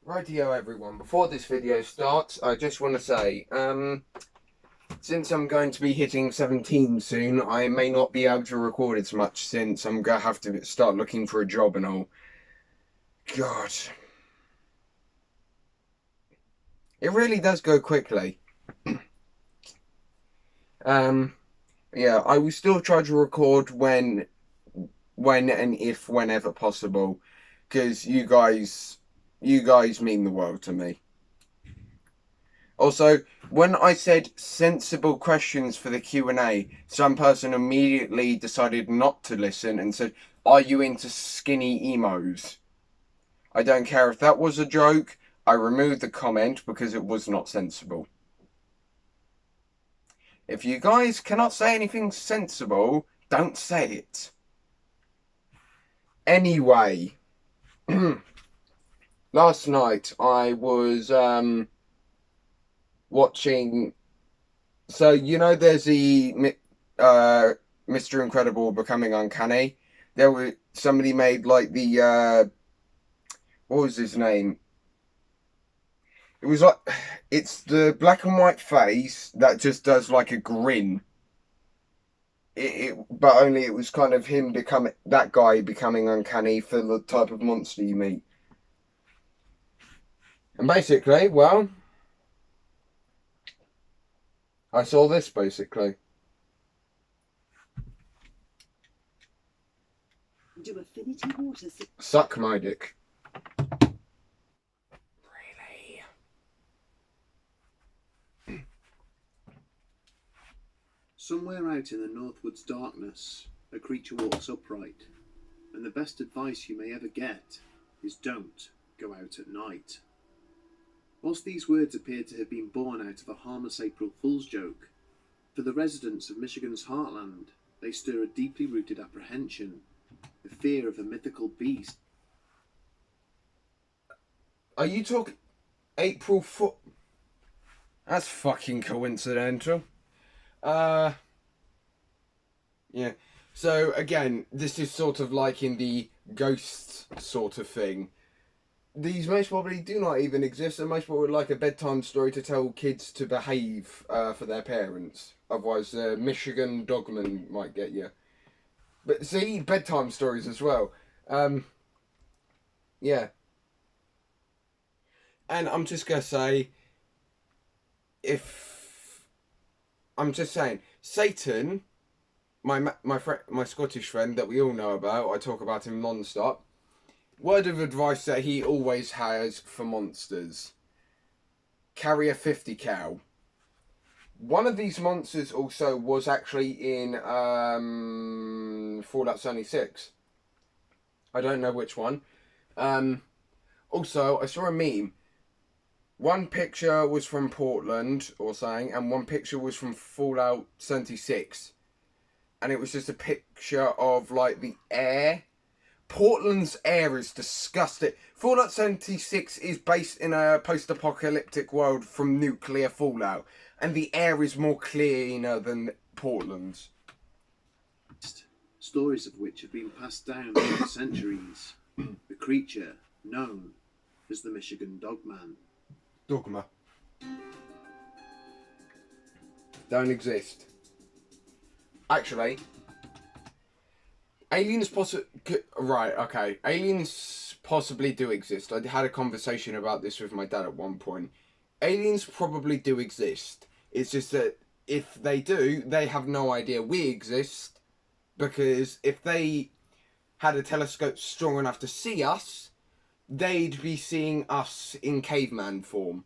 Rightio everyone, before this video starts, I just want to say, since I'm going to be hitting 17 soon, I may not be able to record as much since I'm going to have to start looking for a job and all. God. It really does go quickly. Yeah, I will still try to record when and if whenever possible, because you guys mean the world to me. Also, when I said sensible questions for the Q&A, some person immediately decided not to listen and said, "Are you into skinny emos?" I don't care if that was a joke. I removed the comment because it was not sensible. If you guys cannot say anything sensible, don't say it. Anyway, last night I was watching. So you know, there's the Mr. Incredible Becoming Uncanny. There was somebody made like the what was his name? It was like it's the black and white face that just does like a grin. But only it was kind of him becoming that guy becoming uncanny for the type of monster you meet. And basically, well, I saw this basically. Do affinity water Suck my dick. Really? Somewhere out in the Northwood's darkness, a creature walks upright, and the best advice you may ever get is don't go out at night. Whilst these words appear to have been born out of a harmless April Fool's joke, for the residents of Michigan's heartland, they stir a deeply rooted apprehension, the fear of a mythical beast. Are you talking April Fool? That's fucking coincidental. Yeah. So again, this is sort of like in the ghosts sort of thing. These most probably do not even exist, and most probably like a bedtime story to tell kids to behave for their parents. Otherwise, Michigan dogman might get you. But see, bedtime stories as well. Yeah. And I'm just gonna say, if I'm just saying, Satan, my Scottish friend that we all know about, I talk about him non-stop. Word of advice that he always has for monsters: carry a 50 cal. One of these monsters also was actually in Fallout 76. I don't know which one. Also, I saw a meme. One picture was from Portland or something, and one picture was from Fallout 76. And it was just a picture of like the air. Portland's air is disgusting. Fallout 76 is based in a post-apocalyptic world from nuclear fallout, and the air is more cleaner than Portland's. Stories of which have been passed down over centuries. The creature known as the Michigan Dogman. Dogma. Don't exist. Actually, aliens right, okay. Aliens possibly do exist. I had a conversation about this with my dad at one point. Aliens probably do exist. It's just that if they do, they have no idea we exist, because if they had a telescope strong enough to see us, they'd be seeing us in caveman form.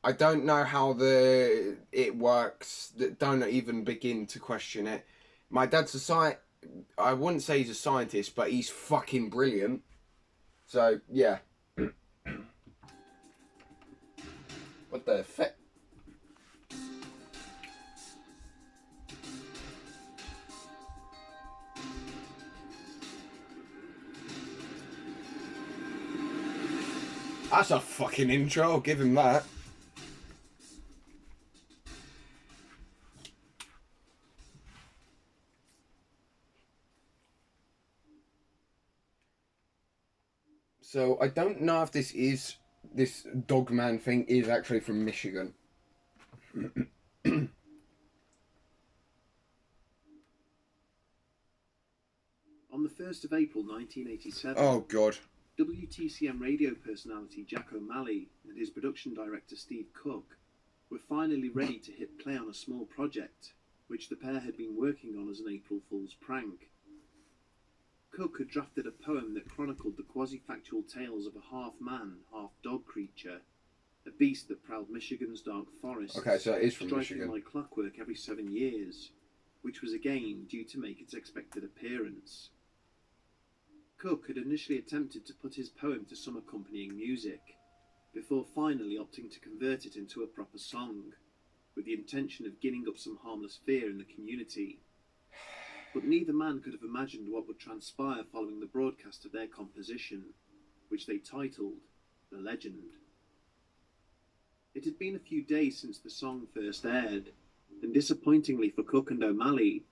I don't know how it works. Don't even begin to question it. My dad's I wouldn't say he's a scientist, but he's fucking brilliant. So yeah. What the fuck? That's a fucking intro, I'll give him that. So I don't know if this Dogman thing is actually from Michigan. On the 1st of April 1987, Oh God. WTCM radio personality Jack O'Malley and his production director Steve Cook were finally ready to hit play on a small project which the pair had been working on as an April Fool's prank. Cook had drafted a poem that chronicled the quasi-factual tales of a half-man, half-dog creature, a beast that prowled Michigan's dark forests, Okay, so it is from striking Michigan. like clockwork every 7 years, which was again due to make its expected appearance. Cook had initially attempted to put his poem to some accompanying music, before finally opting to convert it into a proper song, with the intention of ginning up some harmless fear in the community. But neither man could have imagined what would transpire following the broadcast of their composition, which they titled The Legend. It had been a few days since the song first aired, and disappointingly for Cook and O'Malley,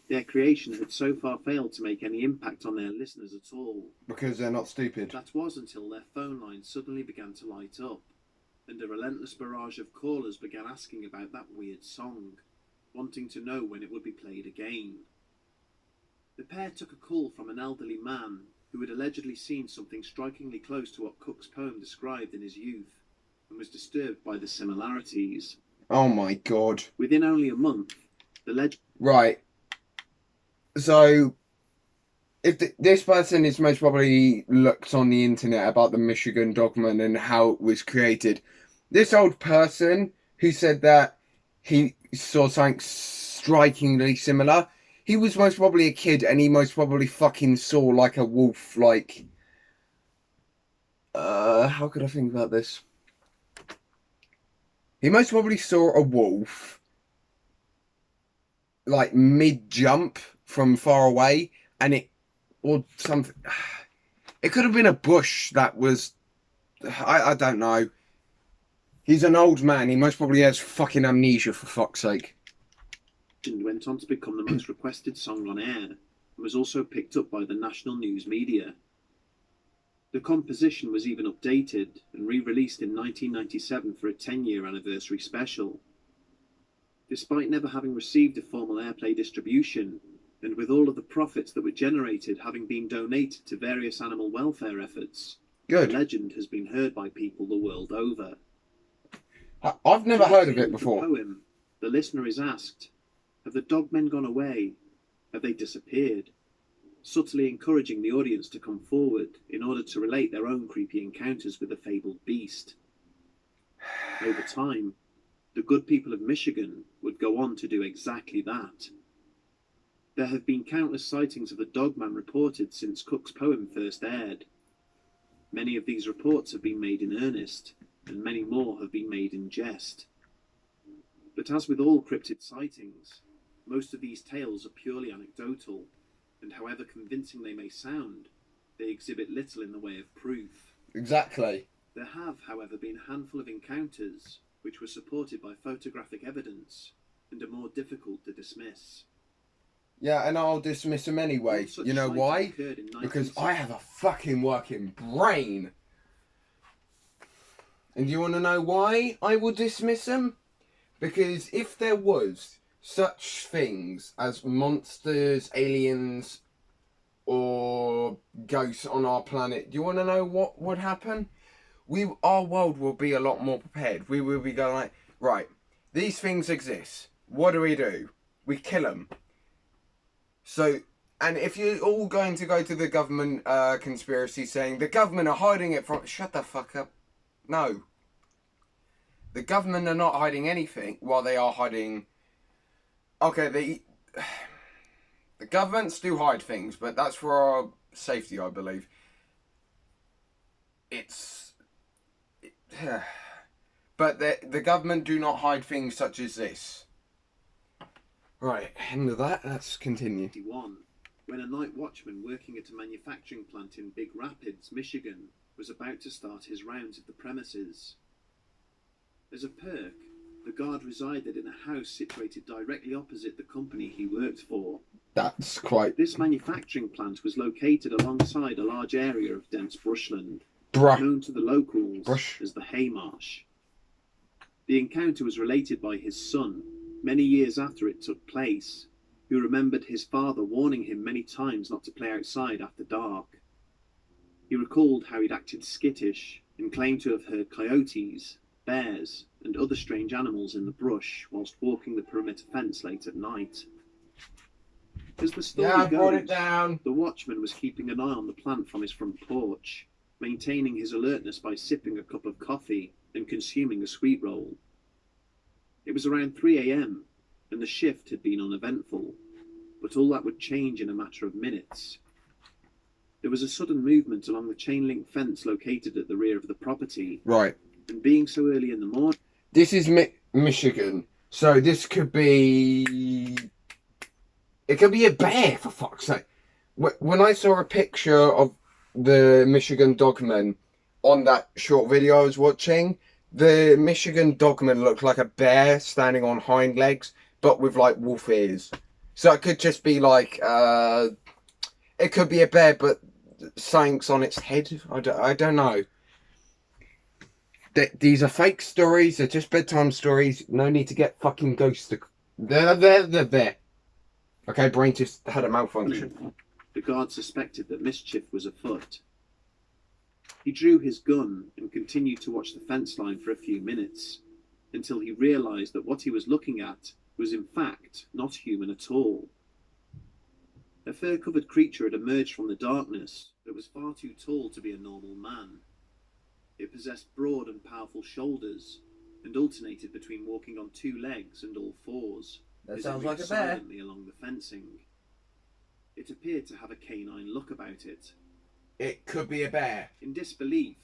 their creation had so far failed to make any impact on their listeners at all. Because they're not stupid. That was until their phone lines suddenly began to light up, and a relentless barrage of callers began asking about that weird song, wanting to know when it would be played again. The pair took a call from an elderly man who had allegedly seen something strikingly close to what Cook's poem described in his youth, and was disturbed by the similarities. Oh my God. Within only a month, the legend... Right. So, if this person is most probably looked on the internet about the Michigan Dogman and how it was created, this old person who said that he saw something strikingly similar, he was most probably a kid and he most probably fucking saw like a wolf, like... how could I think about this? He most probably saw a wolf, like mid-jump from far away, and it, or something, it could have been a bush that was, I don't know. He's an old man, he most probably has fucking amnesia, for fuck's sake. went on to become the most requested song on air, and was also picked up by the national news media. The composition was even updated and re-released in 1997 for a 10-year anniversary special. Despite never having received a formal airplay distribution, and with all of the profits that were generated having been donated to various animal welfare efforts, Good. the legend has been heard by people the world over. I've never heard of it before. The poem, the listener is asked, have the dogmen gone away? Have they disappeared? Subtly encouraging the audience to come forward in order to relate their own creepy encounters with the fabled beast. Over time, the good people of Michigan would go on to do exactly that. There have been countless sightings of the Dogman reported since Cook's poem first aired. Many of these reports have been made in earnest, and many more have been made in jest. But as with all cryptid sightings, most of these tales are purely anecdotal, and however convincing they may sound, they exhibit little in the way of proof. Exactly. There have, however, been a handful of encounters which were supported by photographic evidence and are more difficult to dismiss. Yeah, and I'll dismiss them anyway. You know why? Because I have a fucking working brain. And do you want to know why I will dismiss them? Because if there was such things as monsters, aliens, or ghosts on our planet, do you want to know what would happen? Our world will be a lot more prepared. We will be going like, right, these things exist. What do? We kill them. So, and if you're all going to go to the government conspiracy saying the government are hiding it from... Shut the fuck up. No. The government are not hiding anything. Well, they are hiding... Okay, the governments do hide things, but that's for our safety, I believe. But the government do not hide things such as this. Right, end of that. Let's continue. When a night watchman working at a manufacturing plant in Big Rapids, Michigan, was about to start his rounds of the premises. As a perk, the guard resided in a house situated directly opposite the company he worked for. That's quite This manufacturing plant was located alongside a large area of dense bushland, brush. known to the locals Brush. as the Haymarsh. The encounter was related by his son, many years after it took place, who remembered his father warning him many times not to play outside after dark. He recalled how he'd acted skittish and claimed to have heard coyotes, bears, and other strange animals in the brush whilst walking the perimeter fence late at night. As the story Yeah, I brought goes, it down. the watchman was keeping an eye on the plant from his front porch, maintaining his alertness by sipping a cup of coffee and consuming a sweet roll. It was around 3 a.m, and the shift had been uneventful, but all that would change in a matter of minutes. There was a sudden movement along the chain-link fence located at the rear of the property, Right. and being so early in the morning... This is Michigan, so this could be... It could be a bear, for fuck's sake. When I saw a picture of the Michigan dogman on that short video I was watching, the Michigan dogman looked like a bear standing on hind legs, but with like wolf ears. So it could just be like, it could be a bear, but something's on its head. I don't know. These are fake stories. They're just bedtime stories. No need to get fucking ghosts. They're there. Okay, brain just had a malfunction. The guard suspected that mischief was afoot. He drew his gun and continued to watch the fence line for a few minutes, until he realised that what he was looking at was in fact not human at all. A fur-covered creature had emerged from the darkness that was far too tall to be a normal man. It possessed broad and powerful shoulders, and alternated between walking on two legs and all fours. That as sounds it like moved a bear. silently along the fencing. It appeared to have a canine look about it. It could be a bear. In disbelief,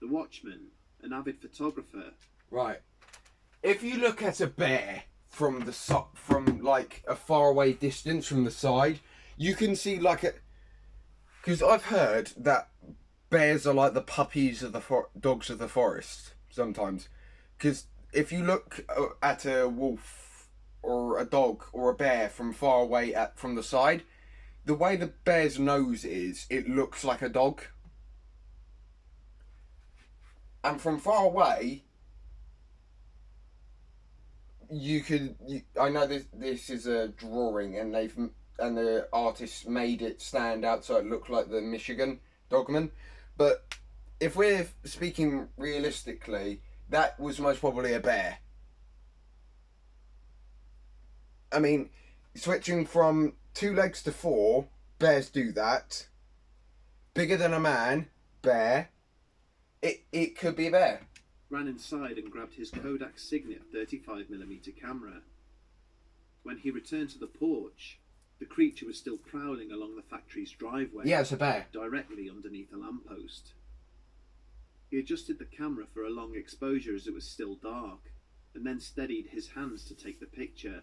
the watchman, an avid photographer... Right. If you look at a bear from like a faraway distance from the side, you can see like a... Because I've heard that bears are like the puppies of the dogs of the forest sometimes. Because if you look at a wolf or a dog or a bear from far away from the side, the way the bear's nose is, it looks like a dog. And from far away, I know this is a drawing, and the artist made it stand out so it looked like the Michigan dogman. But if we're speaking realistically, that was most probably a bear. I mean, switching from 2 legs to 4, bears do that. Bigger than a man, bear. It could be a bear. Ran inside and grabbed his Kodak Signet 35mm camera. When he returned to the porch, the creature was still prowling along the factory's driveway. Yeah, it's a bear. Directly underneath a lamppost. He adjusted the camera for a long exposure as it was still dark, and then steadied his hands to take the picture.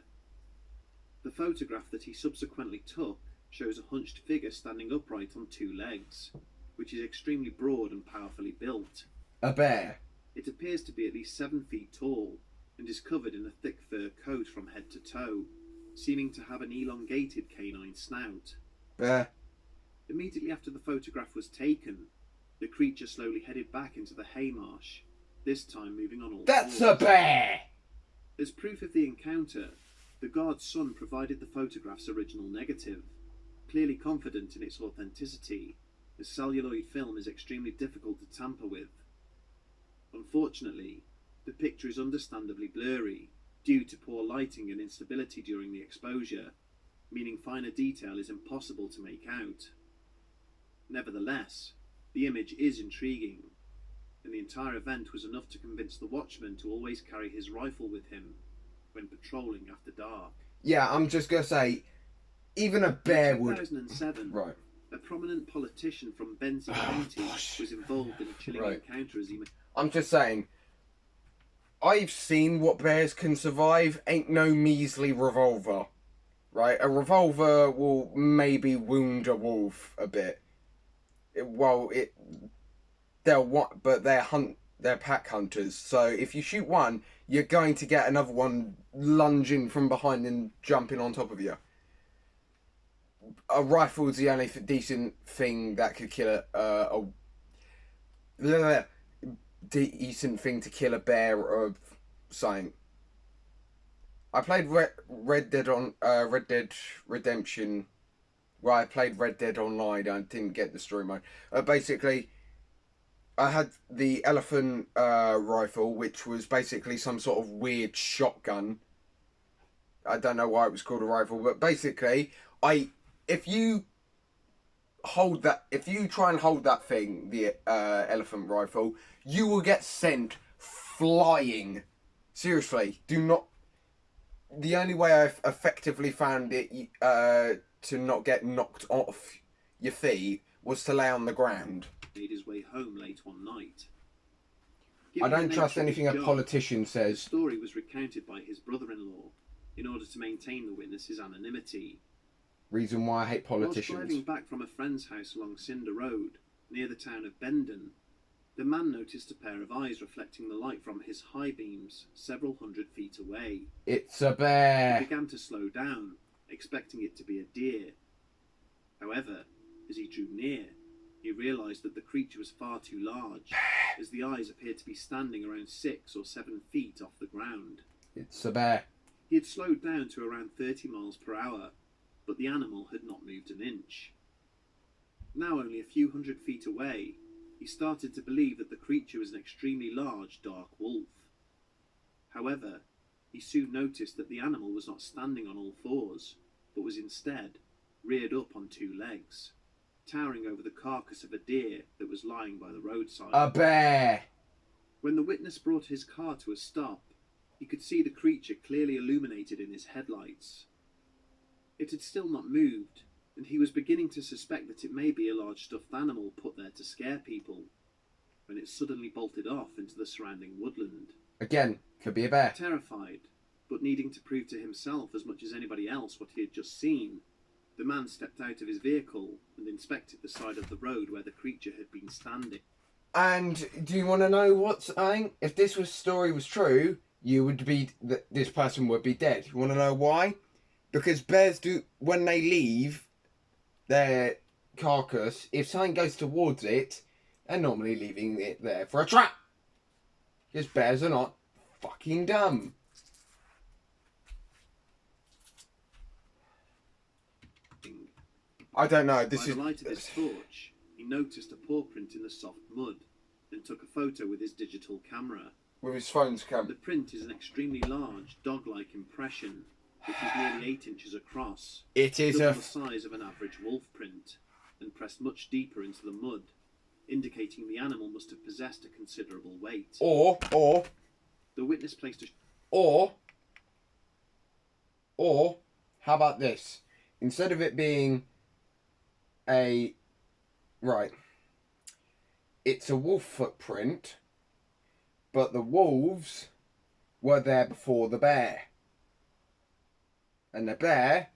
The photograph that he subsequently took shows a hunched figure standing upright on 2 legs, which is extremely broad and powerfully built. A bear. It appears to be at least 7 feet tall, and is covered in a thick fur coat from head to toe, seeming to have an elongated canine snout. Bear. Immediately after the photograph was taken, the creature slowly headed back into the Haymarsh, this time moving on all That's fours. a bear! As proof of the encounter, the guard's son provided the photograph's original negative, clearly confident in its authenticity, as celluloid film is extremely difficult to tamper with. Unfortunately, the picture is understandably blurry, due to poor lighting and instability during the exposure, meaning finer detail is impossible to make out. Nevertheless, the image is intriguing, and the entire event was enough to convince the watchman to always carry his rifle with him when patrolling after dark. Yeah, I'm just gonna say, even a bear In would... 2007, Right. a prominent politician from Benzie County was involved in a chilling Right. encounter as he... I'm just saying, I've seen what bears can survive. Ain't no measly revolver. Right? A revolver will maybe wound a wolf a bit. They'll want, but they're pack hunters. So if you shoot one, you're going to get another one lunging from behind and jumping on top of you. a rifle is the only decent thing that could kill a decent thing to kill a bear or something. I played Red Dead on Red Dead Redemption. Well, I played Red Dead Online. I didn't get the story mode. Basically, I had the elephant rifle, which was basically some sort of weird shotgun. I don't know why it was called a rifle, but basically, if you try and hold that thing, the elephant rifle, you will get sent flying. Seriously, do not. The only way I've effectively found it to not get knocked off your feet was to lay on the ground. Made his way home late one night. I don't trust anything a politician The says. story was recounted by his brother-in-law in order to maintain the witness's anonymity. Reason why I hate Whilst politicians. driving back from a friend's house along Cinder Road, near the town of Bendon, the man noticed a pair of eyes reflecting the light from his high beams several hundred feet away. It's a He bear. began to slow down, expecting it to be a deer. However, as he drew near, he realised that the creature was far too large, as the eyes appeared to be standing around 6 or 7 feet off the ground. It's a bear. He had slowed down to around 30 miles per hour, but the animal had not moved an inch. Now only a few hundred feet away, he started to believe that the creature was an extremely large, dark wolf. However, he soon noticed that the animal was not standing on all fours, but was instead reared up on 2 legs, towering over the carcass of a deer that was lying by the roadside. A bear. When the witness brought his car to a stop, he could see the creature clearly illuminated in his headlights. It had still not moved, and he was beginning to suspect that it may be a large stuffed animal put there to scare people, when it suddenly bolted off into the surrounding woodland. Again, could be a bear. Terrified, but needing to prove to himself as much as anybody else what he had just seen, the man stepped out of his vehicle and inspected the side of the road where the creature had been standing. And do you want to know what's saying? If this story was true, this person would be dead. You want to know why? Because bears do, when they leave their carcass, if something goes towards it, they're normally leaving it there for a trap. Because bears are not fucking dumb. I don't know. This By is the light of his torch, he noticed a paw print in the soft mud and took a photo with his digital camera. with his phone's The camera. print is an extremely large, dog-like impression, which is nearly 8 inches across, It is double a the size of an average wolf print, and pressed much deeper into the mud, indicating the animal must have possessed a considerable weight. or The witness placed a or how about this? Instead of it being it's a wolf footprint, but the wolves were there before the bear. And the bear,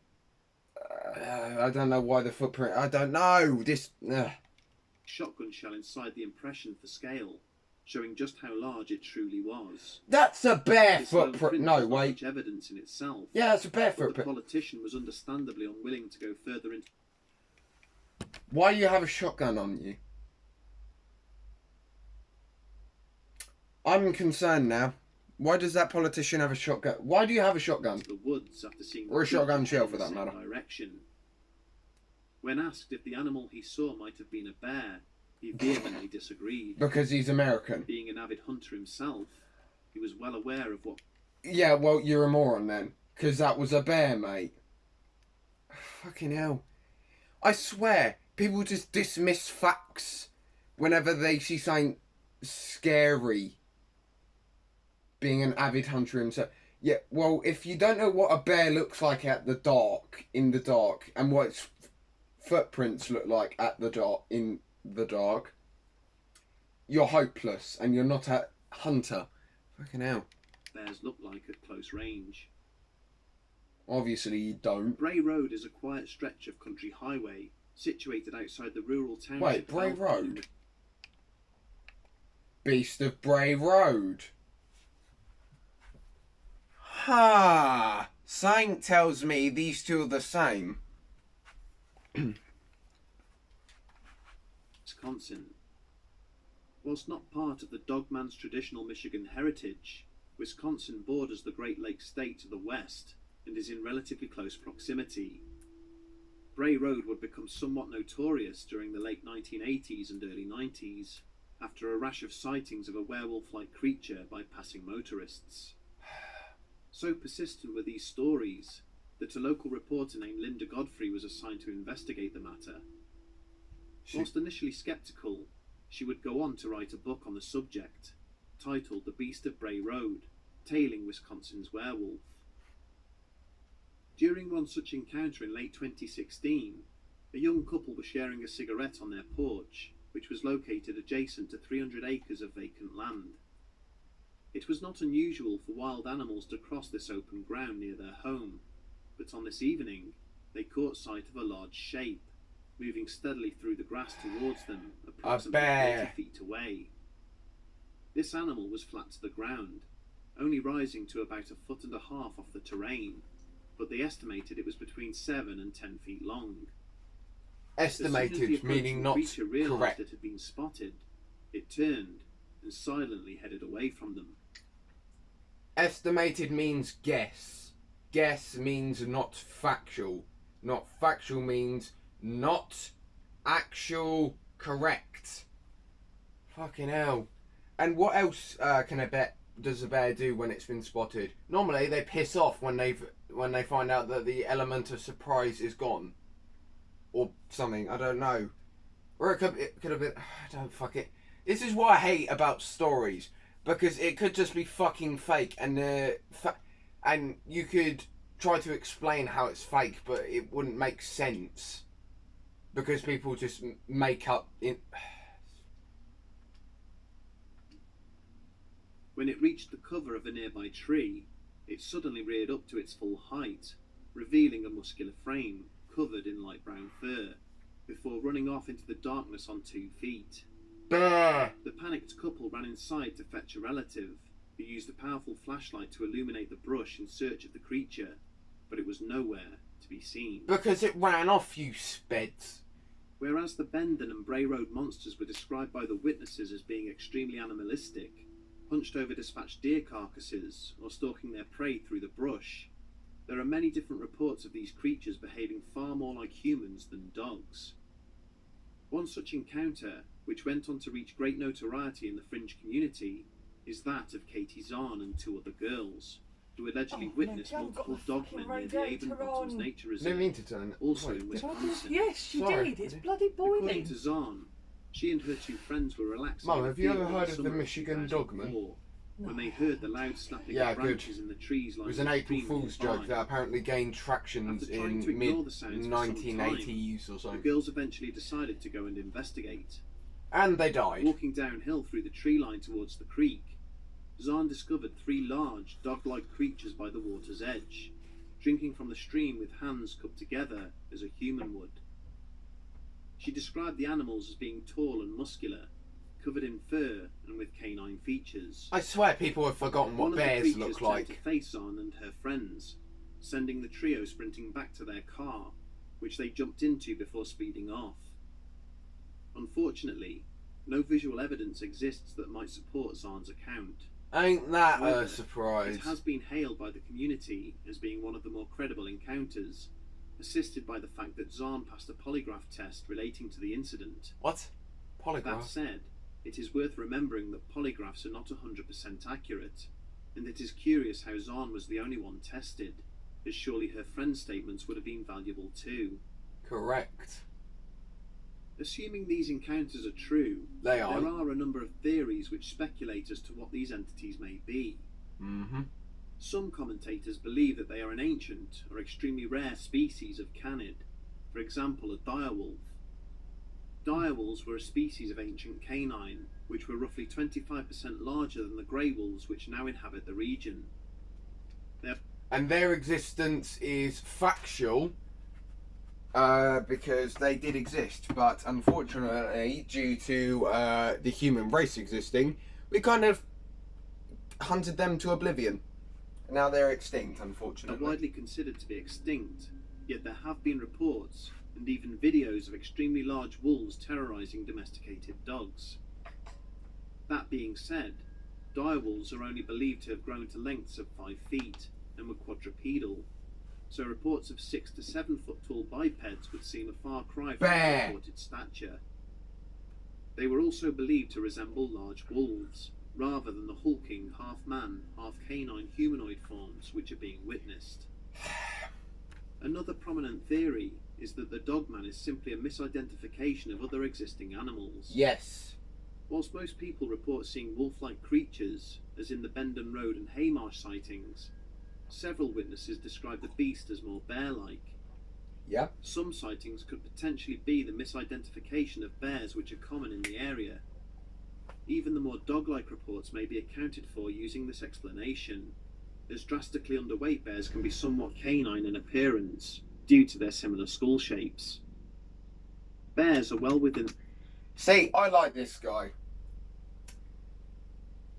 I don't know why the footprint, I don't know, shotgun shell inside the impression for scale, showing just how large it truly was. That's a bear This lone footprint, print no, was not wait. much evidence in itself, Yeah, that's a bear but the footprint. politician was understandably unwilling to go further into. Why do you have a shotgun on you? I'm concerned now. Why does that politician have a shotgun? Why do you have a shotgun? The woods after seeing Or a the creature shotgun shell, head for in the that same matter. direction. When asked if the animal he saw might have been a bear, he vehemently disagreed. Because he's American. Being an avid hunter himself, he was well aware of what Yeah, well, you're a moron then. Because that was a bear, mate. Fucking hell. I swear, people just dismiss facts whenever they see something scary. Being an avid hunter himself. Yeah, well, if you don't know what a bear looks like in the dark, and what its footprints look like in the dark, you're hopeless, and you're not a hunter. Fucking hell. bears look like at close range. Obviously you don't. Bray Road is a quiet stretch of country highway situated outside the rural township. Wait, of Bray Eltham. Road? Beast of Bray Road. Ha! Something tells me these two are the same. Wisconsin. Whilst not part of the Dogman's traditional Michigan heritage, Wisconsin borders the Great Lakes state to the west and is in relatively close proximity. Bray Road would become somewhat notorious during the late 1980s and early 90s after a rash of sightings of a werewolf-like creature by passing motorists. So persistent were these stories that a local reporter named Linda Godfrey was assigned to investigate the matter. Whilst initially sceptical, she would go on to write a book on the subject, titled The Beast of Bray Road, Tailing Wisconsin's Werewolf. During one such encounter in late 2016, a young couple were sharing a cigarette on their porch, which was located adjacent to 300 acres of vacant land. It was not unusual for wild animals to cross this open ground near their home, but on this evening, they caught sight of a large shape, moving steadily through the grass towards them, approximately 30 feet away. This animal was flat to the ground, only rising to about 1.5 feet off the terrain, but they estimated it was between 7 and 10 feet long. Estimated, meaning not creature realised correct. it had been spotted, it turned and silently headed away from them. Estimated means guess. Guess means not factual. Not factual means not actual correct. Fucking hell. And what else does a bear do when it's been spotted? Normally they piss off when they find out that the element of surprise is gone. Or something, I don't know. Or it could have been, don't fuck it. This is what I hate about stories. Because it could just be fucking fake, and you could try to explain how it's fake, but it wouldn't make sense. Because people just make up in. When it reached the cover of a nearby tree, it suddenly reared up to its full height, revealing a muscular frame covered in light brown fur, before running off into the darkness on 2 feet. Bear. The panicked couple ran inside to fetch a relative, who used a powerful flashlight to illuminate the brush in search of the creature, but it was nowhere to be seen. Because it ran off, you speds. Whereas the Bendon and Bray Road monsters were described by the witnesses as being extremely animalistic, hunched over dispatched deer carcasses, or stalking their prey through the brush, there are many different reports of these creatures behaving far more like humans than dogs. One such encounter, which went on to reach great notoriety in the fringe community, is that of Katie Zahn and 2 other girls, who allegedly witnessed multiple dogmen near the Avon Bottoms Nature Reserve, mean to turn. also in Wisconsin. Yes, you Sorry. did. It's bloody According boiling. to Zahn, she and her 2 friends were relaxing. Mum, in a have you ever field in heard of the summer Michigan 2004, dogman? when they heard the loud snapping Yeah, of good. branches in the trees It lining was an the April stream Fool's nearby. joke that apparently gained traction After trying to in ignore mid the sounds for some 1980s or The something. girls eventually decided to go and investigate. And they died. Walking downhill through the tree line towards the creek, Zahn discovered 3 large, dog-like creatures by the water's edge, drinking from the stream with hands cupped together as a human would. She described the animals as being tall and muscular, covered in fur and with canine features. I swear people have forgotten One what of the bears creatures look turned to like. face Zahn and her friends, sending the trio sprinting back to their car, which they jumped into before speeding off. Unfortunately, no visual evidence exists that might support Zahn's account. Ain't that However, a surprise? It has been hailed by the community as being one of the more credible encounters, assisted by the fact that Zahn passed a polygraph test relating to the incident. What? That Polygraph? said, it is worth remembering that polygraphs are not 100% accurate, and it is curious how Zahn was the only one tested, as surely her friend's statements would have been valuable too. Correct. Assuming these encounters are true, They are. there are a number of theories which speculate as to what these entities may be. Mm-hmm. Some commentators believe that they are an ancient or extremely rare species of canid, for example a direwolf. Direwolves were a species of ancient canine, which were roughly 25% larger than the grey wolves which now inhabit the region. And their existence is factual, because they did exist, but unfortunately, due to the human race existing, we kind of hunted them to oblivion. Now they're extinct, Are unfortunately. widely considered to be extinct, yet there have been reports and even videos of extremely large wolves terrorising domesticated dogs. That being said, direwolves are only believed to have grown to lengths of 5 feet and were quadrupedal, so reports of 6 to 7 foot tall bipeds would seem a far cry from their reported stature. They were also believed to resemble large wolves, rather than the hulking half-man, half-canine humanoid forms which are being witnessed. Another prominent theory is that the dogman is simply a misidentification of other existing animals. Yes. Whilst most people report seeing wolf-like creatures, as in the Bendon Road and Haymarsh sightings, several witnesses describe the beast as more bear-like. Yep. Some sightings could potentially be the misidentification of bears which are common in the area. Even the more dog-like reports may be accounted for using this explanation, as drastically underweight bears can be somewhat canine in appearance due to their similar skull shapes. Bears are well within... See, I like this guy.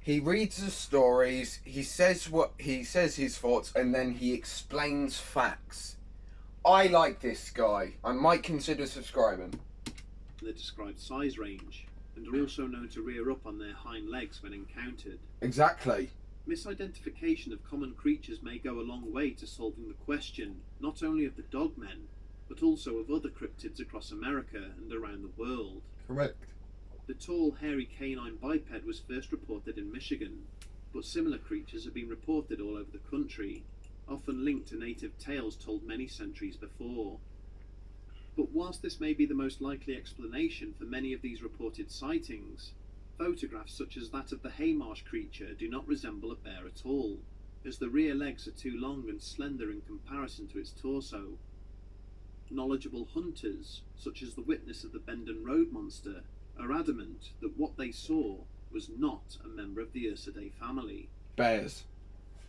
He reads the stories, he says his thoughts, and then he explains facts. I like this guy. I might consider subscribing. ...the described size range, and are also known to rear up on their hind legs when encountered. Exactly. Misidentification of common creatures may go a long way to solving the question not only of the dogmen, but also of other cryptids across America and around the world. Correct. The tall, hairy canine biped was first reported in Michigan, but similar creatures have been reported all over the country, often linked to native tales told many centuries before. But whilst this may be the most likely explanation for many of these reported sightings, photographs such as that of the Haymarsh creature do not resemble a bear at all, as the rear legs are too long and slender in comparison to its torso. Knowledgeable hunters, such as the witness of the Bendon Road monster, are adamant that what they saw was not a member of the Ursidae family. Bears,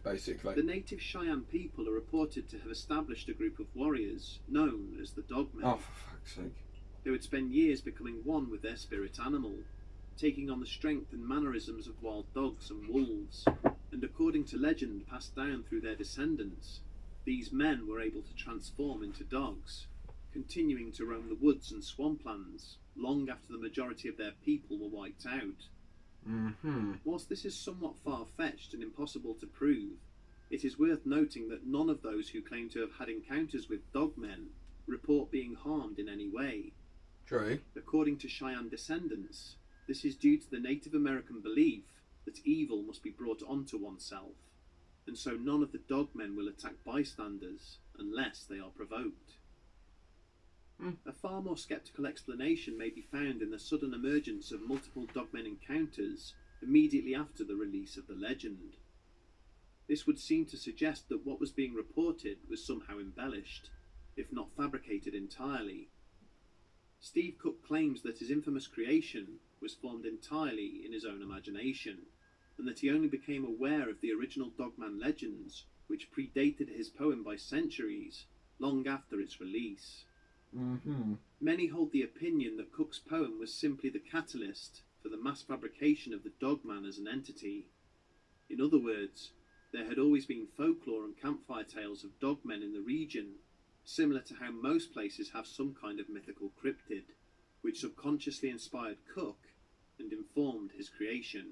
basically. The native Cheyenne people are reported to have established a group of warriors known as the Dogmen. Oh, for fuck's sake. They would spend years becoming one with their spirit animal, taking on the strength and mannerisms of wild dogs and wolves, and according to legend passed down through their descendants, these men were able to transform into dogs, continuing to roam the woods and swamplands long after the majority of their people were wiped out. Whilst this is somewhat far-fetched and impossible to prove, it is worth noting that none of those who claim to have had encounters with dogmen report being harmed in any way. True. According to Cheyenne descendants, this is due to the Native American belief that evil must be brought onto oneself, and so none of the dogmen will attack bystanders unless they are provoked. A far more sceptical explanation may be found in the sudden emergence of multiple dogmen encounters immediately after the release of the legend. This would seem to suggest that what was being reported was somehow embellished, if not fabricated entirely. Steve Cook claims that his infamous creation was formed entirely in his own imagination, and that he only became aware of the original Dogman legends, which predated his poem by centuries, long after its release. Many hold the opinion that Cook's poem was simply the catalyst for the mass fabrication of the Dogman as an entity. In other words, there had always been folklore and campfire tales of dogmen in the region, similar to how most places have some kind of mythical cryptid, which subconsciously inspired Cook and informed his creation.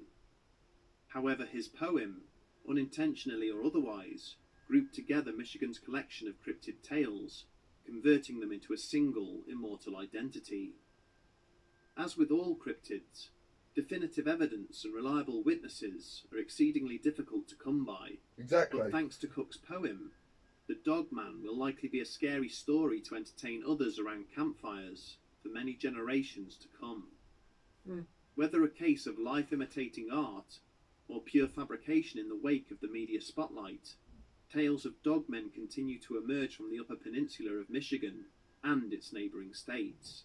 However, his poem, unintentionally or otherwise, grouped together Michigan's collection of cryptid tales, converting them into a single immortal identity. As with all cryptids, definitive evidence and reliable witnesses are exceedingly difficult to come by. Exactly. But thanks to Cook's poem, the Dogman will likely be a scary story to entertain others around campfires for many generations to come. Whether a case of life imitating art or pure fabrication in the wake of the media spotlight, tales of dogmen continue to emerge from the Upper Peninsula of Michigan and its neighbouring states,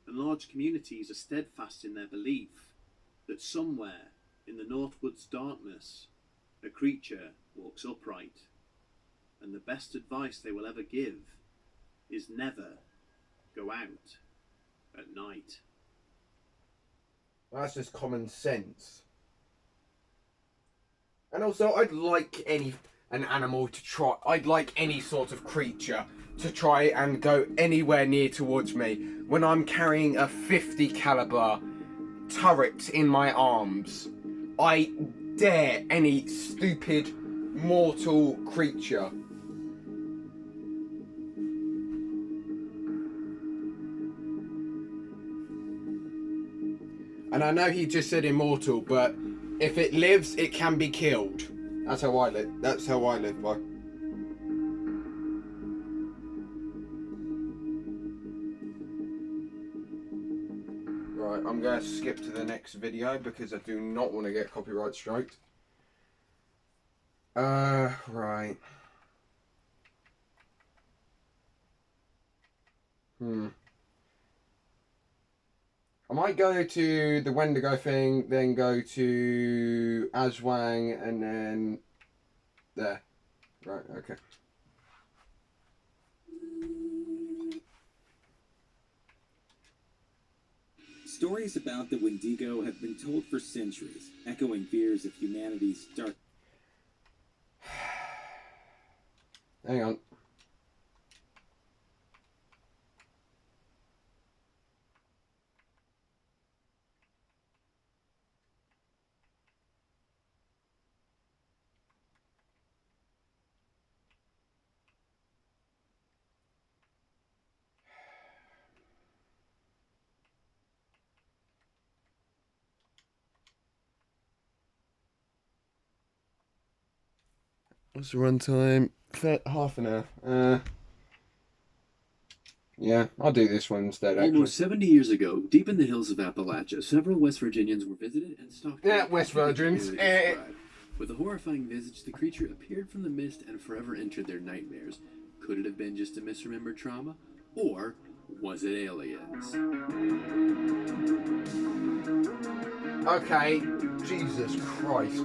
and large communities are steadfast in their belief that somewhere in the Northwoods darkness a creature walks upright, and the best advice they will ever give is never go out at night. That's just common sense. And also, I'd like an animal to try. I'd like any sort of creature to try and go anywhere near towards me when I'm carrying a 50 caliber turret in my arms. I dare any stupid mortal creature. And I know he just said immortal, but if it lives, it can be killed. That's how I live. That's how I live by. Right, I'm going to skip to the next video because I do not want to get copyright striked. Right. I might go to the Wendigo thing, then go to Aswang, and then there. Right, okay. Stories about the Wendigo have been told for centuries, echoing fears of humanity's dark... Hang on. What's the runtime? Half an hour. Yeah, I'll do this one instead, actually. Almost 70 years ago, deep in the hills of Appalachia, several West Virginians were visited and stalked. Yeah, West Virginians. With a horrifying visage, the creature appeared from the mist and forever entered their nightmares. Could it have been just a misremembered trauma? Or was it aliens? Okay, Jesus Christ.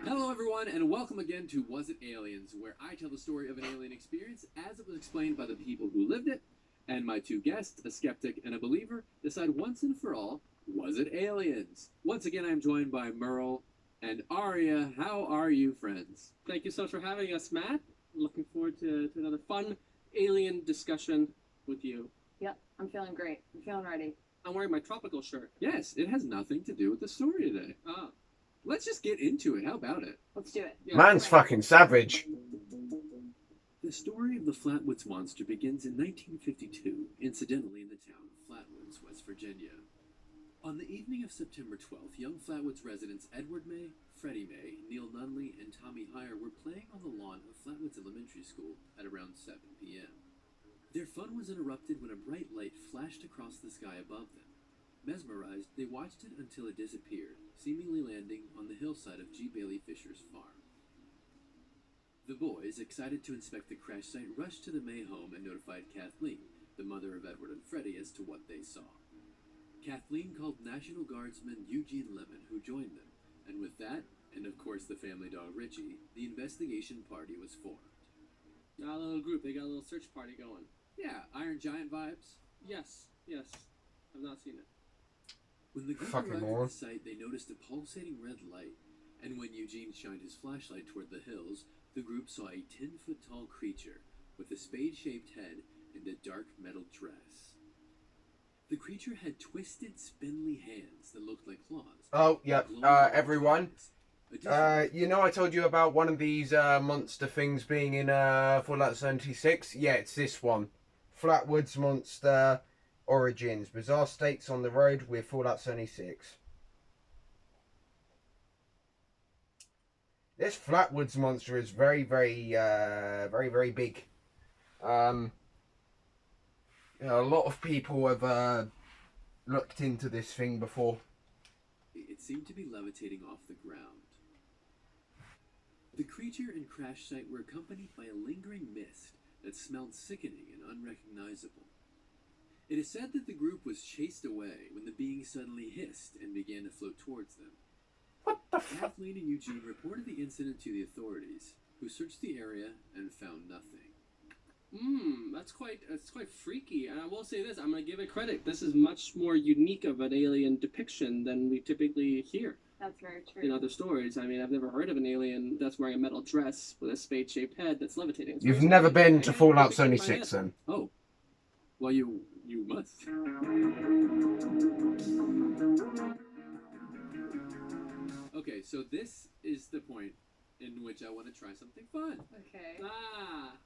Hello everyone, and welcome again to Was It Aliens, where I tell the story of an alien experience as it was explained by the people who lived it, and my two guests, a skeptic and a believer, decide once and for all, was it aliens? Once again, I'm joined by Merle and Aria. How are you, friends? Thank you so much for having us, Matt. Looking forward to another fun alien discussion with you. Yep, I'm feeling great. I'm feeling ready. I'm wearing my tropical shirt. Yes, it has nothing to do with the story today. Ah, Let's just get into it. How about it? Let's do it. yeah. Man's fucking savage. The story of the Flatwoods Monster begins in 1952, incidentally in the town of Flatwoods, West Virginia. On the evening of September 12th, young Flatwoods residents Edward May, Freddie May, Neil Nunley, and Tommy Heyer were playing on the lawn of Flatwoods Elementary School at around 7 p.m. Their fun was interrupted when a bright light flashed across the sky above them. Mesmerized, they watched it until it disappeared, seemingly landing on the hillside of G. Bailey Fisher's farm. The boys, excited to inspect the crash site, rushed to the May home and notified Kathleen, the mother of Edward and Freddie, as to what they saw. Kathleen called National Guardsman Eugene Lemon, who joined them, and with that, and of course the family dog Richie, the investigation party was formed. Got a little group. They got a little search party going. Yeah, Iron Giant vibes. Yes. I've not seen it. When the group Fucking arrived moron. at the site, they noticed a pulsating red light, and when Eugene shined his flashlight toward the hills, the group saw a 10-foot-tall creature with a spade-shaped head and a dark metal dress. The creature had twisted, spindly hands that looked like claws. Oh, yep. Glowing Everyone. eyes. You know I told you about one of these monster things being in Fallout 76? Yeah, it's this one. Flatwoods Monster Origins. Bizarre States on the Road with Fallout 76. This Flatwoods Monster is very, very big. A lot of people have looked into this thing before. It seemed to be levitating off the ground. The creature and crash site were accompanied by a lingering mist that smelled sickening and unrecognizable. It is said that the group was chased away when the being suddenly hissed and began to float towards them. What the fuck? Kathleen and Eugene reported the incident to the authorities, who searched the area and found nothing. That's quite freaky. And I will say this, I'm gonna give it credit. This is much more unique of an alien depiction than we typically hear. That's very true. in other stories. I mean, I've never heard of an alien that's wearing a metal dress with a spade-shaped head that's levitating. It's You've very never surprising. been to Fallout Shake my 76 head. then? Oh. Well, you must. Okay, so this is the point in which I want to try something fun. Okay.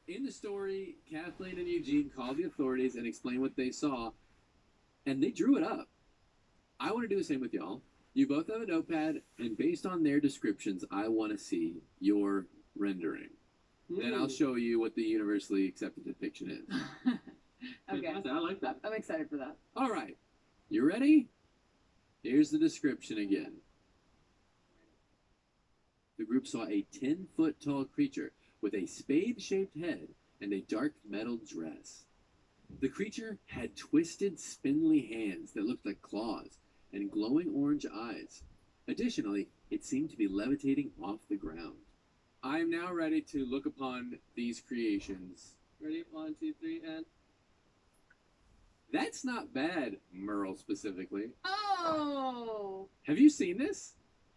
In the story, Kathleen and Eugene called the authorities and explained what they saw, and they drew it up. I want to do the same with y'all. You both have a notepad, and based on their descriptions, I want to see your rendering. Then I'll show you what the universally accepted depiction is. Okay. I like that. I'm excited for that. All right. You ready? Here's the description again. The group saw a 10-foot tall creature with a spade-shaped head and a dark metal dress. The creature had twisted, spindly hands that looked like claws and glowing orange eyes. Additionally, it seemed to be levitating off the ground. I am now ready to look upon these creations. Ready? 1, 2, 3, and... That's not bad, Merle specifically. Oh! Have you seen this?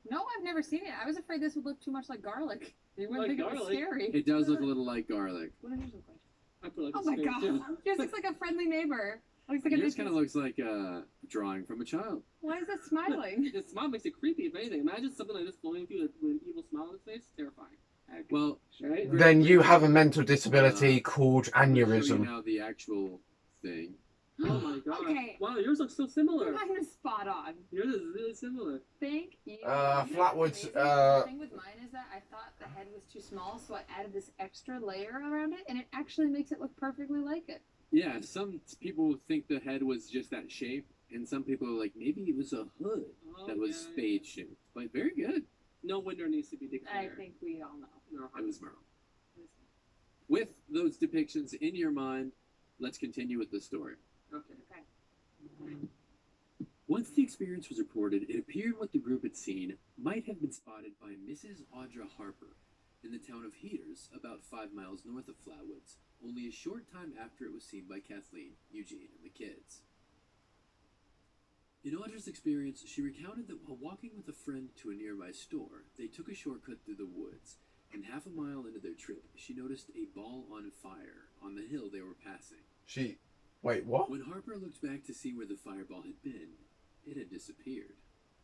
No, I've never seen it. I was afraid this would look too much like garlic. You wouldn't Like think it was garlic? scary. It does look a little like garlic. What does yours look like? I put like Oh a my spade, god. too. Yours looks like a friendly neighbor. Looks like a Yours kind of looks like a drawing from a child. Why is it smiling? The smile makes it creepy, if anything. Imagine something like this floating through with an evil smile on its face. Terrifying. Well, right? Then you have a mental disability called I'll show you aneurysm. now the actual thing. Oh my god. Okay. Wow, yours looks so similar. Mine is spot on. Yours is really similar. Thank you. Flatwoods, The thing with mine is that I thought the head was too small, so I added this extra layer around it, and it actually makes it look perfectly like it. Yeah, some people think the head was just that shape, and some people are like, maybe it was a hood that was spade shaped. But very good. No winner needs to be declared. I think we all know. No, it was Merle. With those depictions in your mind, let's continue with the story. Okay. Once the experience was reported, it appeared what the group had seen might have been spotted by Mrs. Audra Harper in the town of Heaters, about 5 miles north of Flatwoods, only a short time after it was seen by Kathleen, Eugene, and the kids. In Audra's experience, she recounted that while walking with a friend to a nearby store, they took a shortcut through the woods, and half a mile into their trip, she noticed a ball on fire on the hill they were passing. Wait, what? When Harper looked back to see where the fireball had been, it had disappeared.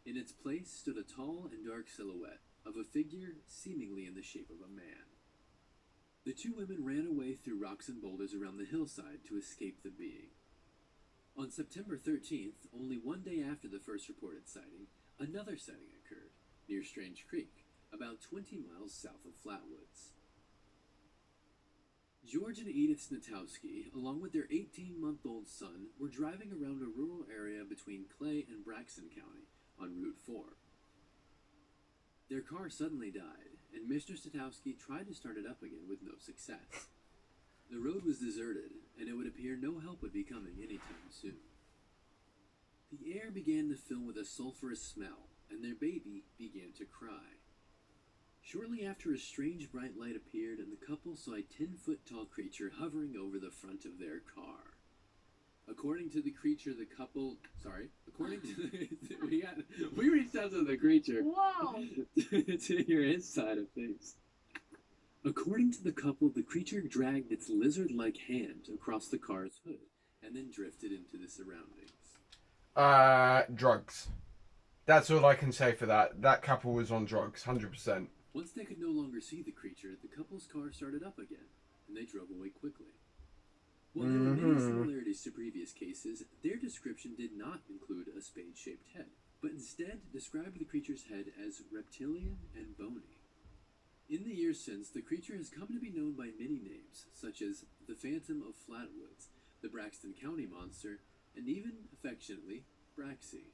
In its place stood a tall and dark silhouette of a figure seemingly in the shape of a man. The two women ran away through rocks and boulders around the hillside to escape the being. On September 13th, only one day after the first reported sighting, another sighting occurred near Strange Creek, about 20 miles south of Flatwoods. George and Edith Snatowski, along with their 18-month-old son, were driving around a rural area between Clay and Braxton County on Route 4. Their car suddenly died, and Mr. Snatowski tried to start it up again with no success. The road was deserted, and it would appear no help would be coming anytime soon. The air began to fill with a sulfurous smell, and their baby began to cry. Shortly after, a strange bright light appeared, and the couple saw a 10-foot tall creature hovering over the front of their car. According to the creature, the couple... Sorry. According to... we reached out to the creature. Whoa! To hear his side of things. According to the couple, the creature dragged its lizard-like hand across the car's hood, and then drifted into the surroundings. Drugs. That's all I can say for that. That couple was on drugs, 100%. Once they could no longer see the creature, the couple's car started up again, and they drove away quickly. While there were many similarities to previous cases, their description did not include a spade-shaped head, but instead described the creature's head as reptilian and bony. In the years since, the creature has come to be known by many names, such as the Phantom of Flatwoods, the Braxton County Monster, and even, affectionately, Braxy.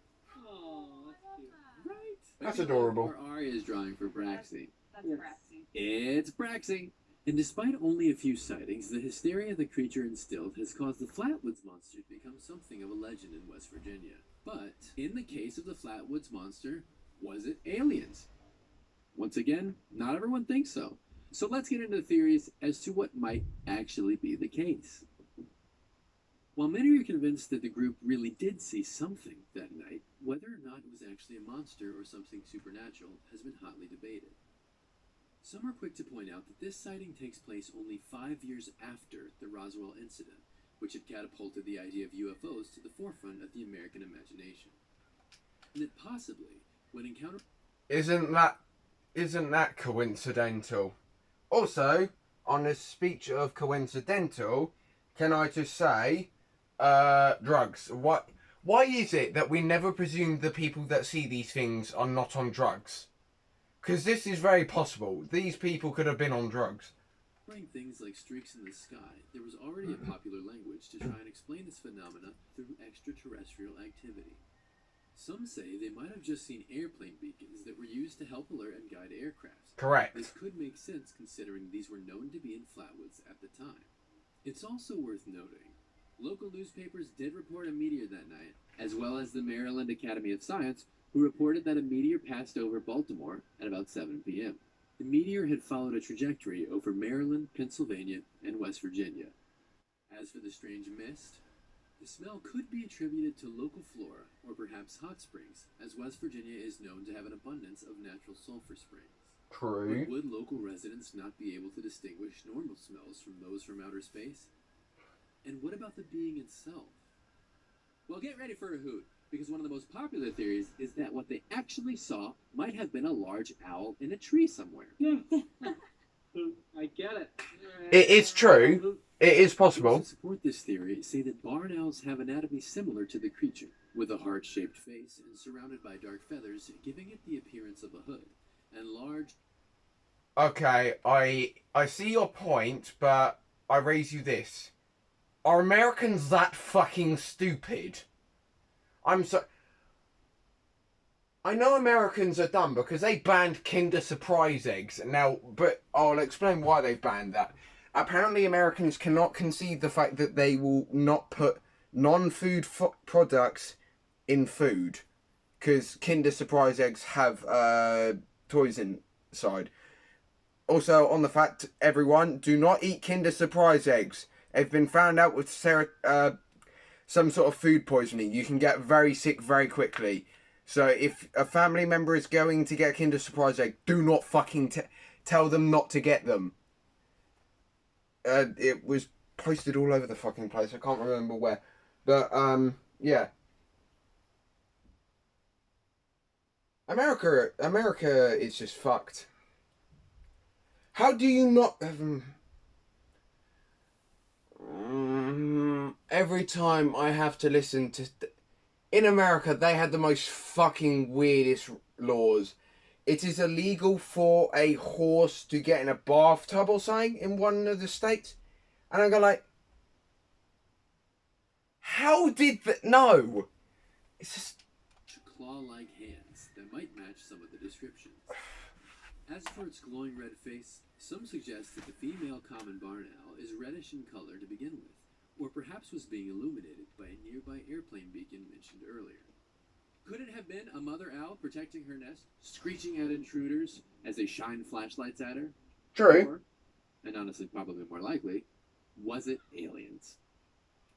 Oh, that's cute. Right? That's adorable. Or Arya's drawing for Braxy. That's Braxy. It's Braxy. And despite only a few sightings, the hysteria the creature instilled has caused the Flatwoods Monster to become something of a legend in West Virginia. But, in the case of the Flatwoods Monster, was it aliens? Once again, not everyone thinks so. So let's get into theories as to what might actually be the case. While many are convinced that the group really did see something that night, Whether or not it was actually a monster or something supernatural has been hotly debated. Some are quick to point out that this sighting takes place only 5 years after the Roswell incident, which had catapulted the idea of UFOs to the forefront of the American imagination. And that possibly, when encountered... Isn't that coincidental? Also, on the speech of coincidental, can I just say, drugs. Why is it that we never presume the people that see these things are not on drugs? Because this is very possible. These people could have been on drugs. Things like streaks in the sky, there was already a popular language to try and explain this phenomena through extraterrestrial activity. Some say they might have just seen airplane beacons that were used to help alert and guide aircraft. Correct. This could make sense considering these were known to be in Flatwoods at the time. It's also worth noting, local newspapers did report a meteor that night, as well as the Maryland Academy of Science, who reported that a meteor passed over Baltimore at about 7 p.m. The meteor had followed a trajectory over Maryland, Pennsylvania, and West Virginia. As for the strange mist, the smell could be attributed to local flora or perhaps hot springs, as West Virginia is known to have an abundance of natural sulfur springs. True. But would local residents not be able to distinguish normal smells from those from outer space? And what about the being itself? Well, get ready for a hoot, because one of the most popular theories is that what they actually saw might have been a large owl in a tree somewhere. I get it. It's true. It is possible. Those who support this theory say that barn owls have anatomy similar to the creature, with a heart-shaped face and surrounded by dark feathers, giving it the appearance of a hood, and large... Okay, I see your point, but I raise you this. Are Americans that fucking stupid? I know Americans are dumb because they banned Kinder Surprise eggs. Now, but I'll explain why they've banned that. Apparently, Americans cannot conceive the fact that they will not put non-food products in food. Because Kinder Surprise eggs have toys inside. Also, on the fact, everyone, do not eat Kinder Surprise eggs. They've been found out with some sort of food poisoning. You can get very sick very quickly. So if a family member is going to get a Kinder Surprise egg, do not fucking tell them not to get them. It was posted all over the fucking place. I can't remember where. But, yeah. America is just fucked. How do you not... every time I have to listen to... In America, they had the most fucking weirdest laws. It is illegal for a horse to get in a bathtub or something in one of the states. And I go like... How did that... No! It's just... claw-like hands that might match some of the descriptions. As for its glowing red face, some suggest that the female common barn owl is reddish in color to begin with, or perhaps was being illuminated by a nearby airplane beacon mentioned earlier. Could it have been a mother owl protecting her nest, screeching at intruders as they shine flashlights at her? True. Or, and honestly probably more likely, was it aliens?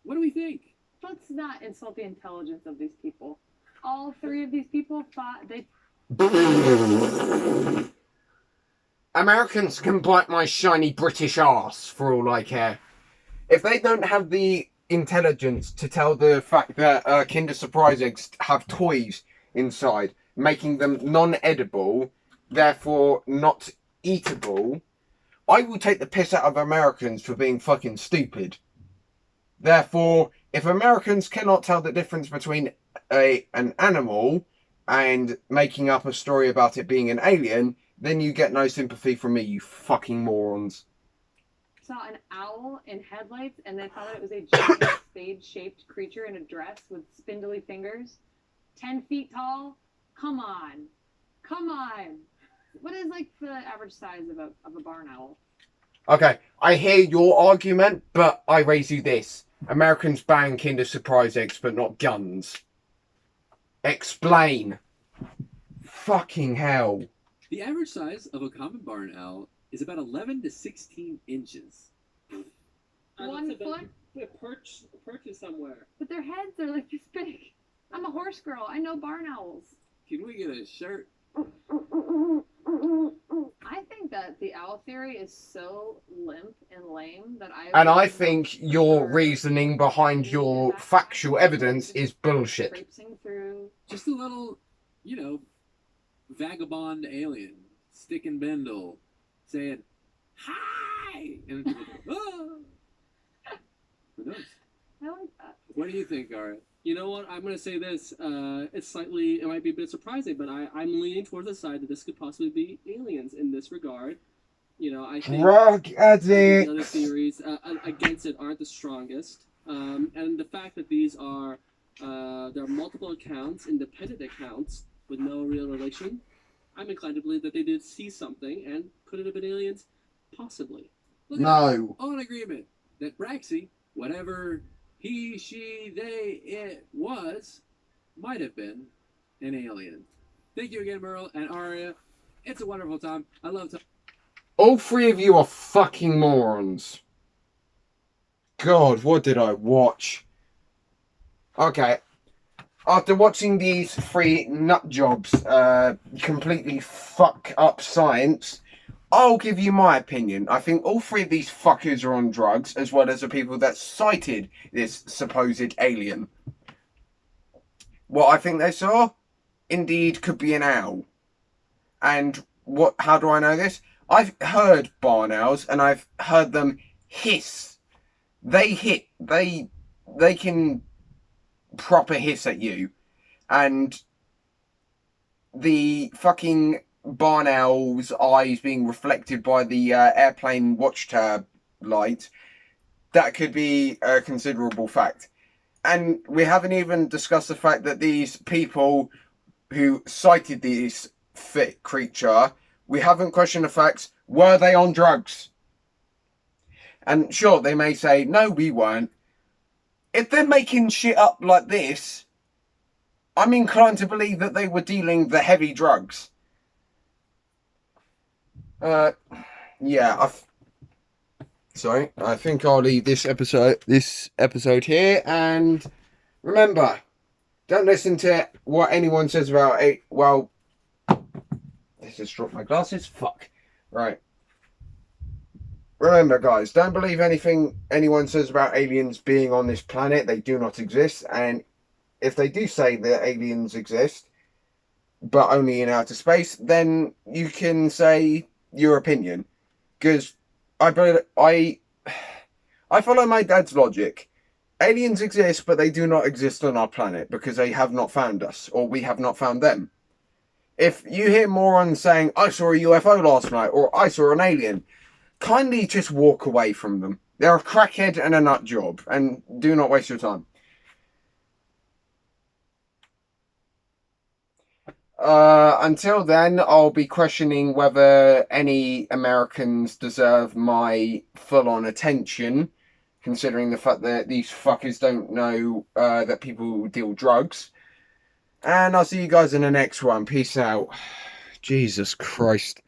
What do we think? Let's not insult the intelligence of these people. All three of these people thought they... Americans can bite my shiny British arse for all I care. If they don't have the intelligence to tell the fact that Kinder Surprise eggs have toys inside, making them non-edible, therefore not eatable, I will take the piss out of Americans for being fucking stupid. Therefore, if Americans cannot tell the difference between an animal and making up a story about it being an alien, then you get no sympathy from me, you fucking morons. Saw an owl in headlights and they thought it was a giant spade-shaped creature in a dress with spindly fingers. 10 feet tall? Come on. Come on. What is like the average size of a barn owl? Okay, I hear your argument, but I raise you this. Americans ban Kinder Surprise eggs, but not guns. Explain. Fucking hell. The average size of a common barn owl is about 11 to 16 inches. 1 foot? Perch somewhere. But their heads are like this big. I'm a horse girl. I know barn owls. Can we get a shirt? I think that the owl theory is so limp and lame that And I would think much your prefer reasoning behind any your back factual path evidence just is bullshit. traipsing through. Just a little, you know, vagabond alien, stick and bindle, saying, hi! And people go, oh! Who knows? I like that. What do you think, Ara? You know what? I'm going to say this. It might be a bit surprising, but I'm leaning towards the side that this could possibly be aliens in this regard. You know, I think Drug the other addicts. theories against it aren't the strongest. And the fact that these are, there are multiple accounts, independent accounts, with no real relation, I'm inclined to believe that they did see something, and could it have been aliens? Possibly. Look at that. No. All in agreement that Braxy, whatever he, she, they, it was, might have been an alien. Thank you again, Merle and Aria. It's a wonderful time. I love time. All three of you are fucking morons. God, what did I watch? Okay. After watching these three nut jobs completely fuck up science, I'll give you my opinion. I think all three of these fuckers are on drugs, as well as the people that cited this supposed alien. What I think they saw, indeed, could be an owl. And how do I know this? I've heard barn owls, and I've heard them hiss. They can proper hiss at you. And the fucking barn owl's eyes being reflected by the airplane watchtower light, that could be a considerable fact. And we haven't even discussed the fact that these people who sighted this fit creature, we haven't questioned the facts. Were they on drugs? And sure, they may say, no, we weren't. If they're making shit up like this, I'm inclined to believe that they were dealing the heavy drugs. Yeah, sorry, I think I'll leave this episode here, and remember, don't listen to what anyone says about it. Well, let's just drop my glasses. Fuck. Right. Remember, guys, don't believe anything anyone says about aliens being on this planet. They do not exist, and if they do say that aliens exist, but only in outer space, then you can say your opinion. Because I follow my dad's logic. Aliens exist, but they do not exist on our planet because they have not found us, or we have not found them. If you hear morons saying, I saw a UFO last night, or I saw an alien, kindly just walk away from them. They're a crackhead and a nut job, and do not waste your time. Until then, I'll be questioning whether any Americans deserve my full-on attention, considering the fact that these fuckers don't know that people deal drugs. And I'll see you guys in the next one. Peace out. Jesus Christ.